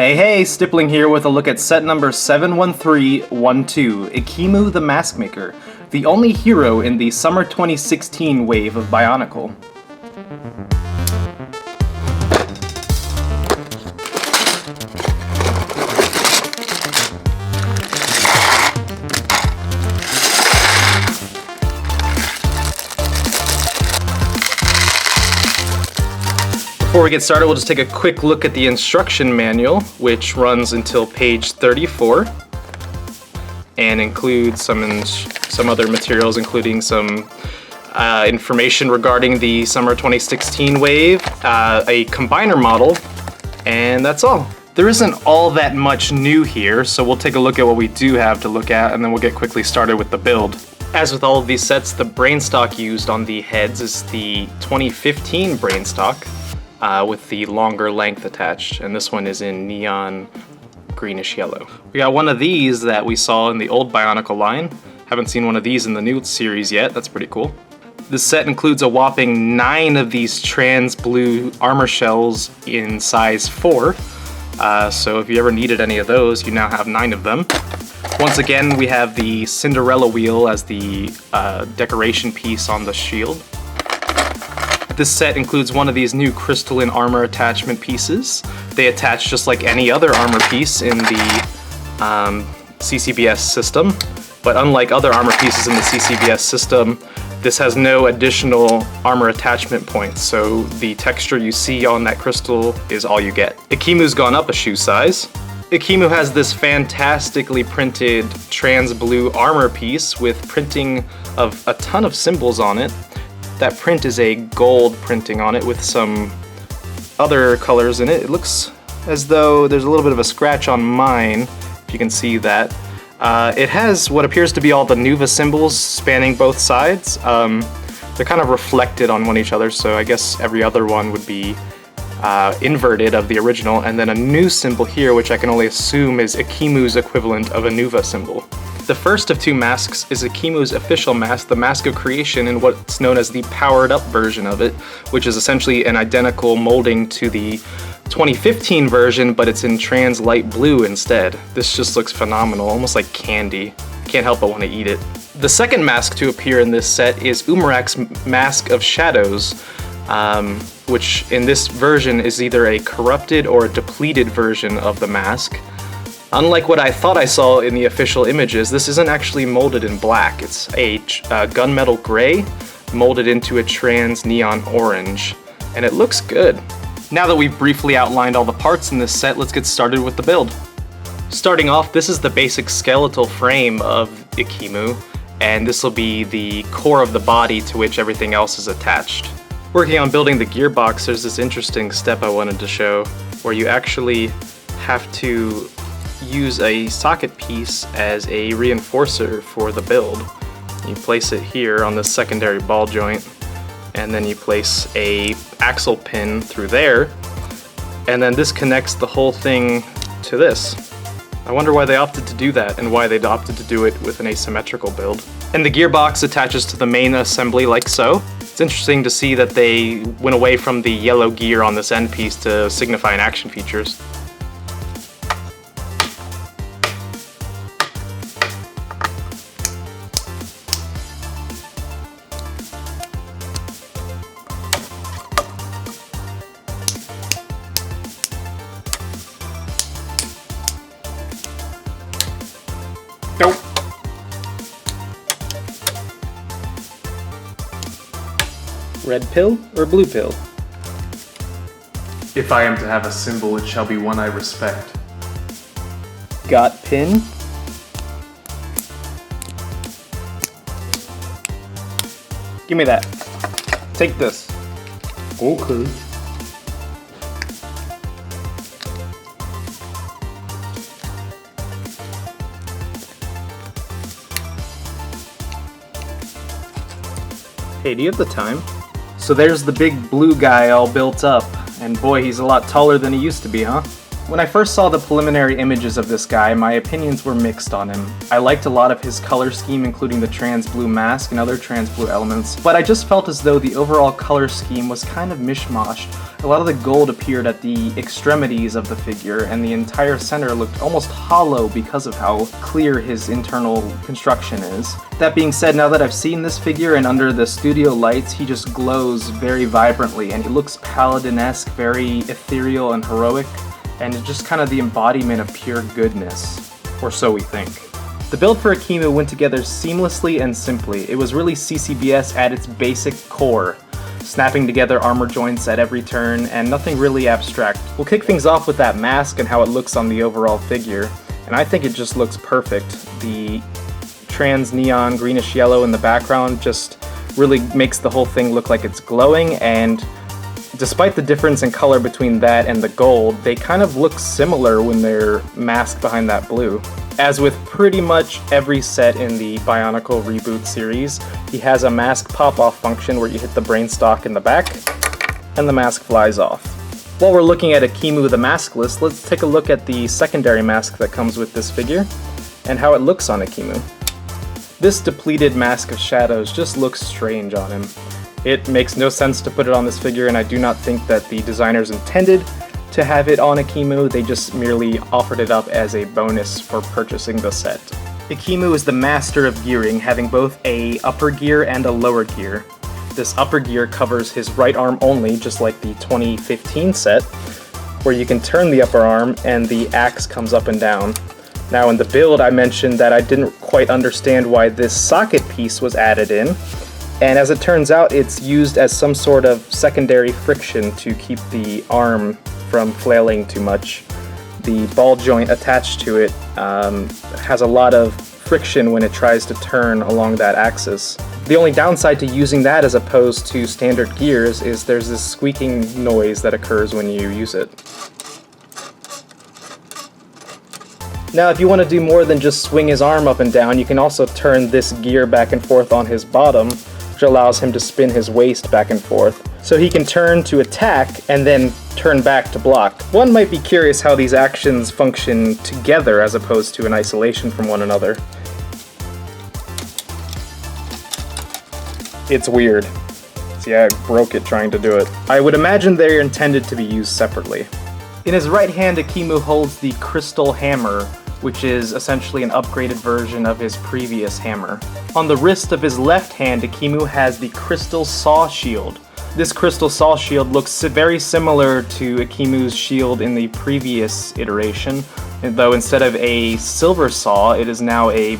Hey, Stippling here with a look at set number 71312, Ekimu the Mask Maker, the only hero in the summer 2016 wave of Bionicle. Before we get started, we'll just take a quick look at the instruction manual, which runs until page 34 and includes some other materials, including some information regarding the summer 2016 wave, a combiner model, and that's all. There isn't all that much new here, so we'll take a look at what we do have to look at, and then we'll get quickly started with the build. As with all of these sets, the brain stock used on the heads is the 2015 brain stock. With the longer length attached, and this one is in neon greenish yellow. We got one of these that we saw in the old Bionicle line. Haven't seen one of these in the new series yet. That's pretty cool. This set includes a whopping 9 of these trans blue armor shells in size 4. So if you ever needed any of those, you now have 9 of them. Once again, we have the Cinderella wheel as the decoration piece on the shield. This set includes one of these new crystalline armor attachment pieces. They attach just like any other armor piece in the CCBS system, but unlike other armor pieces in the CCBS system, this has no additional armor attachment points, so the texture you see on that crystal is all you get. Ekimu's gone up a shoe size. Ekimu has this fantastically printed trans blue armor piece with printing of a ton of symbols on it. That print is a gold printing on it with some other colors in it. It looks as though there's a little bit of a scratch on mine, if you can see that. It has what appears to be all the Nuva symbols spanning both sides. They're kind of reflected on one each other, so I guess every other one would be inverted of the original, and then a new symbol here, which I can only assume is Ekimu's equivalent of a Nuva symbol. The first of 2 masks is Ekimu's official mask, the Mask of Creation, and what's known as the powered up version of it, which is essentially an identical molding to the 2015 version, but it's in trans light blue instead. This just looks phenomenal, almost like candy. Can't help but want to eat it. The second mask to appear in this set is Umarex Mask of Shadows, which in this version is either a corrupted or a depleted version of the mask. Unlike what I thought I saw in the official images, this isn't actually molded in black. It's a gunmetal gray molded into a trans neon orange, and it looks good. Now that we've briefly outlined all the parts in this set, let's get started with the build. Starting off, this is the basic skeletal frame of Ekimu, and this will be the core of the body to which everything else is attached. Working on building the gearbox, there's this interesting step I wanted to show, where you actually have to use a socket piece as a reinforcer for the build. You place it here on the secondary ball joint, and then you place a axle pin through there, and then this connects the whole thing to this. I wonder why they opted to do that, and why they'd opted to do it with an asymmetrical build. And the gearbox attaches to the main assembly like so. It's interesting to see that they went away from the yellow gear on this end piece to signify an action features. Nope. Red pill or blue pill? If I am to have a symbol, it shall be one I respect. Got pin? Give me that. Take this. Okay. Hey, do you have the time? So there's the big blue guy all built up, and boy, he's a lot taller than he used to be, huh? When I first saw the preliminary images of this guy, my opinions were mixed on him. I liked a lot of his color scheme, including the trans blue mask and other trans blue elements, but I just felt as though the overall color scheme was kind of mishmashed. A lot of the gold appeared at the extremities of the figure, and the entire center looked almost hollow because of how clear his internal construction is. That being said, now that I've seen this figure and under the studio lights, he just glows very vibrantly, and he looks paladin-esque, very ethereal and heroic, and just kind of the embodiment of pure goodness, or so we think. The build for Ekimu went together seamlessly and simply. It was really CCBS at its basic core, snapping together armor joints at every turn, and nothing really abstract. We'll kick things off with that mask and how it looks on the overall figure, and I think it just looks perfect. The trans neon greenish yellow in the background just really makes the whole thing look like it's glowing, and despite the difference in color between that and the gold, they kind of look similar when they're masked behind that blue. As with pretty much every set in the Bionicle reboot series, he has a mask pop-off function where you hit the brain stalk in the back, and the mask flies off. While we're looking at Ekimu the Mask list, let's take a look at the secondary mask that comes with this figure, and how it looks on Ekimu. This depleted Mask of Shadows just looks strange on him. It makes no sense to put it on this figure, and I do not think that the designers intended to have it on Ekimu. They just merely offered it up as a bonus for purchasing the set. Ekimu is the master of gearing, having both a upper gear and a lower gear. This upper gear covers his right arm only, just like the 2015 set, where you can turn the upper arm and the axe comes up and down. Now in the build I mentioned that I didn't quite understand why this socket piece was added in, and as it turns out, it's used as some sort of secondary friction to keep the arm from flailing too much. The ball joint attached to it has a lot of friction when it tries to turn along that axis. The only downside to using that as opposed to standard gears is there's this squeaking noise that occurs when you use it. Now, if you want to do more than just swing his arm up and down, you can also turn this gear back and forth on his bottom, which allows him to spin his waist back and forth. So he can turn to attack and then turn back to block. One might be curious how these actions function together as opposed to in isolation from one another. It's weird. See, I broke it trying to do it. I would imagine they're intended to be used separately. In his right hand, Ekimu holds the Crystal Hammer, which is essentially an upgraded version of his previous hammer. On the wrist of his left hand, Ekimu has the Crystal Saw Shield. This Crystal Saw Shield looks very similar to Ekimu's shield in the previous iteration, though instead of a silver saw, it is now a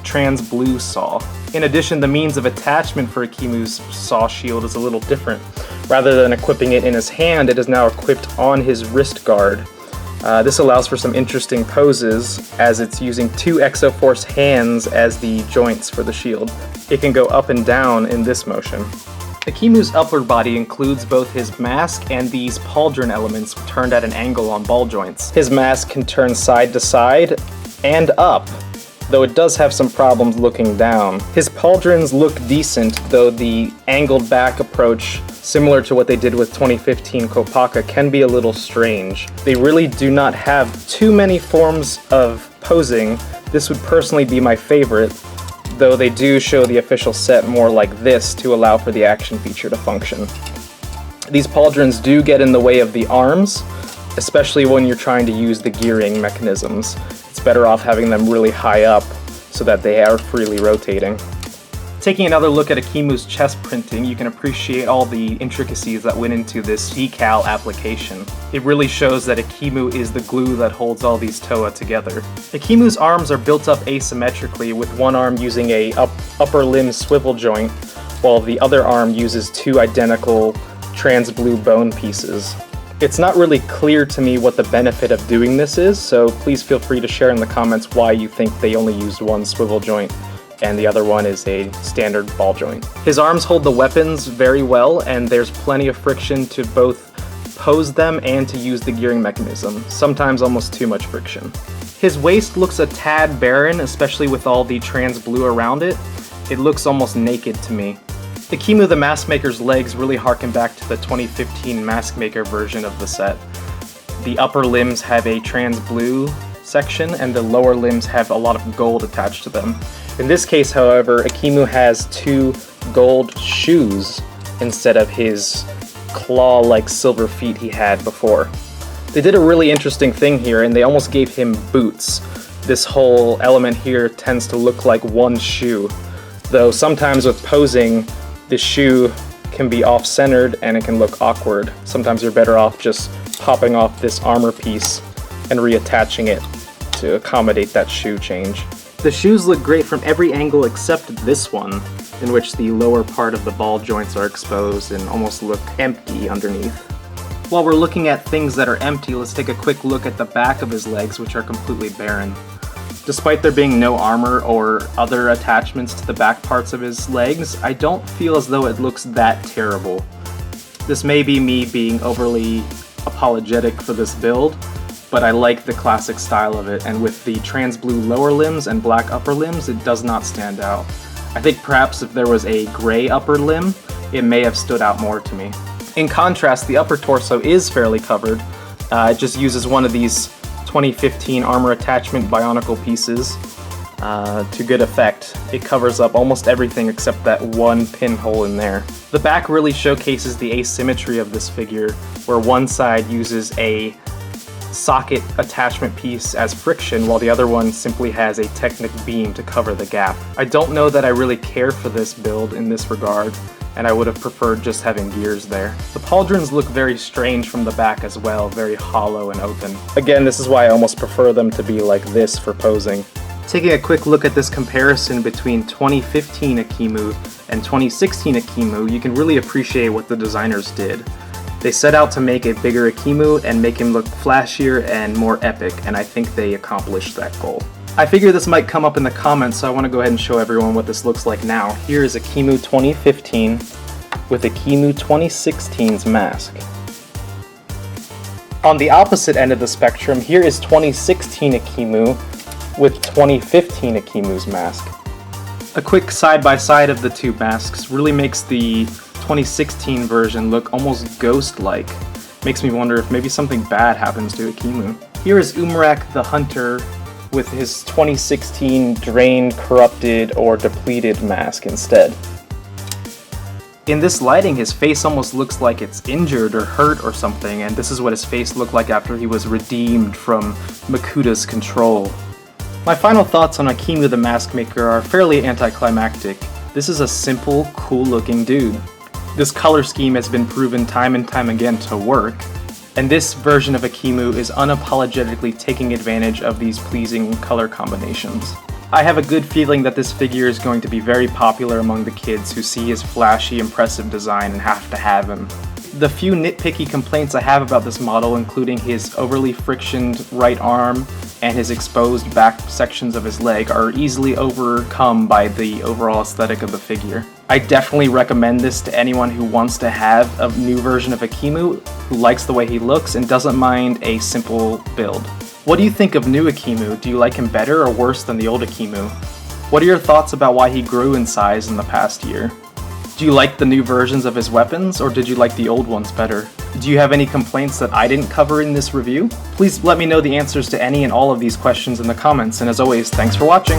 trans blue saw. In addition, the means of attachment for Ekimu's saw shield is a little different. Rather than equipping it in his hand, it is now equipped on his wrist guard. This allows for some interesting poses, as it's using two Exoforce hands as the joints for the shield. It can go up and down in this motion. Ekimu's upper body includes both his mask and these pauldron elements turned at an angle on ball joints. His mask can turn side to side and up, though it does have some problems looking down. His pauldrons look decent, though the angled back approach, similar to what they did with 2015 Kopaka, can be a little strange. They really do not have too many forms of posing. This would personally be my favorite, though they do show the official set more like this to allow for the action feature to function. These pauldrons do get in the way of the arms, especially when you're trying to use the gearing mechanisms. It's better off having them really high up so that they are freely rotating. Taking another look at Ekimu's chest printing, you can appreciate all the intricacies that went into this decal application. It really shows that Ekimu is the glue that holds all these Toa together. Ekimu's arms are built up asymmetrically, with one arm using a upper limb swivel joint, while the other arm uses two identical trans blue bone pieces. It's not really clear to me what the benefit of doing this is, so please feel free to share in the comments why you think they only used one swivel joint and the other one is a standard ball joint. His arms hold the weapons very well, and there's plenty of friction to both pose them and to use the gearing mechanism, sometimes almost too much friction. His waist looks a tad barren, especially with all the trans blue around it. It looks almost naked to me. Ekimu the Mask Maker's legs really harken back to the 2015 Mask Maker version of the set. the upper limbs have a trans blue section and the lower limbs have a lot of gold attached to them. In this case, however, Ekimu has 2 gold shoes instead of his claw-like silver feet he had before. They did a really interesting thing here, and they almost gave him boots. This whole element here tends to look like one shoe, though sometimes with posing, the shoe can be off-centered and it can look awkward. Sometimes you're better off just popping off this armor piece and reattaching it to accommodate that shoe change. The shoes look great from every angle except this one, in which the lower part of the ball joints are exposed and almost look empty underneath. While we're looking at things that are empty, let's take a quick look at the back of his legs, which are completely barren. Despite there being no armor or other attachments to the back parts of his legs, I don't feel as though it looks that terrible. This may be me being overly apologetic for this build, but I like the classic style of it, and with the trans blue lower limbs and black upper limbs, it does not stand out. I think perhaps if there was a gray upper limb, it may have stood out more to me. In contrast, the upper torso is fairly covered. It just uses one of these 2015 armor attachment Bionicle pieces to good effect. It covers up almost everything except that one pinhole in there. The back really showcases the asymmetry of this figure, where one side uses a socket attachment piece as friction, while the other one simply has a Technic beam to cover the gap. I don't know that I really care for this build in this regard, and I would have preferred just having gears there. The pauldrons look very strange from the back as well, very hollow and open. Again, this is why I almost prefer them to be like this for posing. Taking a quick look at this comparison between 2015 Ekimu and 2016 Ekimu, you can really appreciate what the designers did. They set out to make a bigger Ekimu and make him look flashier and more epic, and I think they accomplished that goal. I figure this might come up in the comments, so I want to go ahead and show everyone what this looks like now. Here is Ekimu 2015 with Ekimu 2016's mask. On the opposite end of the spectrum, here is 2016 Ekimu with 2015 Ekimu's mask. A quick side-by-side of the two masks really makes the 2016 version look almost ghost-like. Makes me wonder if maybe something bad happens to Ekimu. Here is Umarex the Hunter with his 2016 drained, corrupted, or depleted mask instead. In this lighting, his face almost looks like it's injured or hurt or something, and this is what his face looked like after he was redeemed from Makuta's control. My final thoughts on Ekimu the Mask Maker are fairly anticlimactic. This is a simple, cool-looking dude. This color scheme has been proven time and time again to work, and this version of Ekimu is unapologetically taking advantage of these pleasing color combinations. I have a good feeling that this figure is going to be very popular among the kids who see his flashy, impressive design and have to have him. The few nitpicky complaints I have about this model, including his overly frictioned right arm and his exposed back sections of his leg, are easily overcome by the overall aesthetic of the figure. I definitely recommend this to anyone who wants to have a new version of Ekimu, who likes the way he looks and doesn't mind a simple build. What do you think of new Ekimu? Do you like him better or worse than the old Ekimu? What are your thoughts about why he grew in size in the past year? Do you like the new versions of his weapons, or did you like the old ones better? Do you have any complaints that I didn't cover in this review? Please let me know the answers to any and all of these questions in the comments, and as always, thanks for watching!